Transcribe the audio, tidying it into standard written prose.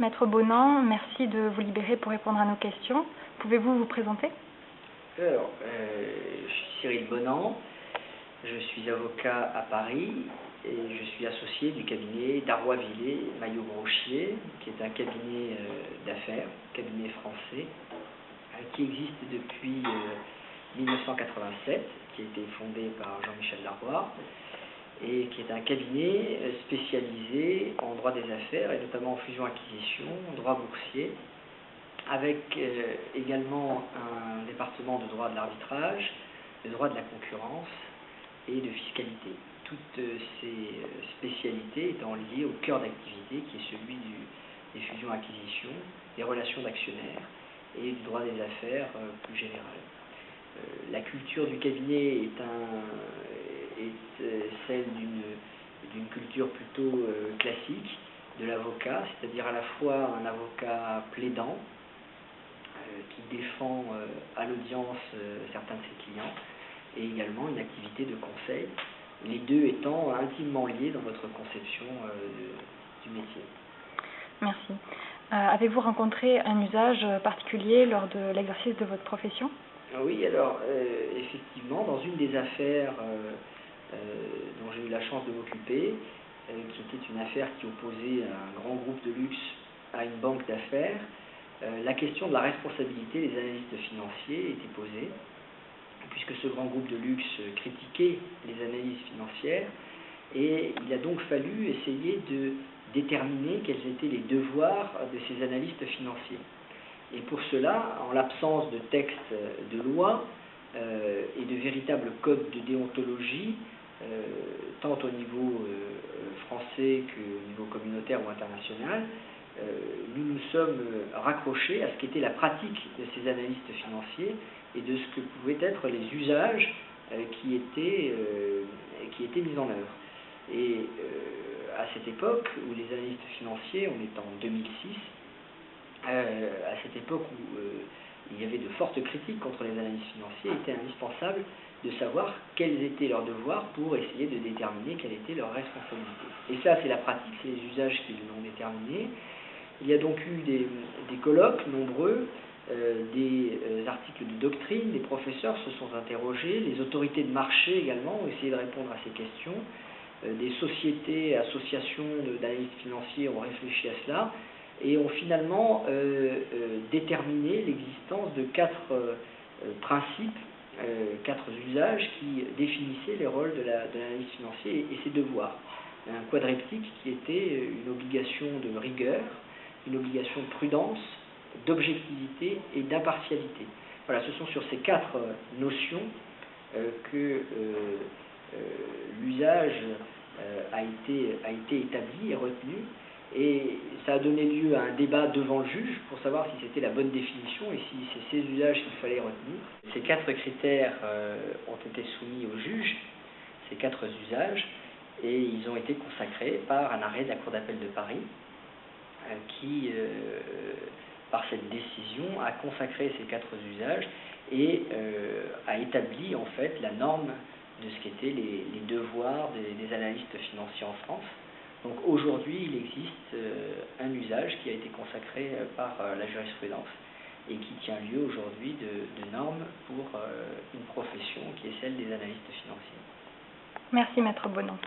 Maître Bonan, merci de vous libérer pour répondre à nos questions. Pouvez-vous vous présenter? Alors, je suis Cyril Bonan, je suis avocat à Paris et je suis associé du cabinet Darrois-Villet Maillot-Brochier, qui est un cabinet d'affaires, cabinet français, qui existe depuis 1987, qui a été fondé par Jean-Michel Darrois, et qui est un cabinet spécialisé en droit des affaires, et notamment en fusion-acquisition, en droit boursier, avec également un département de droit de l'arbitrage, de droit de la concurrence et de fiscalité. Toutes ces spécialités étant liées au cœur d'activité qui est celui des fusions-acquisitions, des relations d'actionnaires et du droit des affaires plus général. La culture du cabinet est celle d'une culture plutôt classique de l'avocat, c'est-à-dire à la fois un avocat plaidant qui défend à l'audience certains de ses clients et également une activité de conseil, les deux étant intimement liés dans votre conception du métier. Merci. Avez-vous rencontré un usage particulier lors de l'exercice de votre profession? Oui, alors effectivement, dans une des affaires dont j'ai eu la chance de m'occuper, qui était une affaire qui opposait un grand groupe de luxe à une banque d'affaires, la question de la responsabilité des analystes financiers était posée, puisque ce grand groupe de luxe critiquait les analyses financières, et il a donc fallu essayer de déterminer quels étaient les devoirs de ces analystes financiers. Et pour cela, en l'absence de textes de loi et de véritables codes de déontologie, tant au niveau français qu'au niveau communautaire ou international, nous nous sommes raccrochés à ce qu'était la pratique de ces analystes financiers et de ce que pouvaient être les usages qui étaient mis en œuvre. Et à cette époque, où les analystes financiers, on est en 2006, à cette époque où il y avait de fortes critiques contre les analystes financiers, il était indispensable de savoir quels étaient leurs devoirs pour essayer de déterminer quelle était leur responsabilité. Et ça, c'est la pratique, c'est les usages qui l'ont déterminé. Il y a donc eu des colloques nombreux, des articles de doctrine, les professeurs se sont interrogés, les autorités de marché également ont essayé de répondre à ces questions, des sociétés, associations d'analystes financiers ont réfléchi à cela, et ont finalement déterminé l'existence de quatre principes, quatre usages qui définissaient les rôles de l'analyste financier et ses devoirs. Un quadriptyque qui était une obligation de rigueur, une obligation de prudence, d'objectivité et d'impartialité. Voilà, ce sont sur ces quatre notions que l'usage a été établi et retenu. Et ça a donné lieu à un débat devant le juge pour savoir si c'était la bonne définition et si c'est ces usages qu'il fallait retenir. Ces quatre critères ont été soumis au juge, ces quatre usages, et ils ont été consacrés par un arrêt de la Cour d'appel de Paris qui, par cette décision, a consacré ces quatre usages et a établi en fait la norme de ce qu'étaient les devoirs des analystes financiers en France. Donc aujourd'hui, il existe un usage qui a été consacré par la jurisprudence et qui tient lieu aujourd'hui de normes pour une profession qui est celle des analystes financiers. Merci Maître Bonan.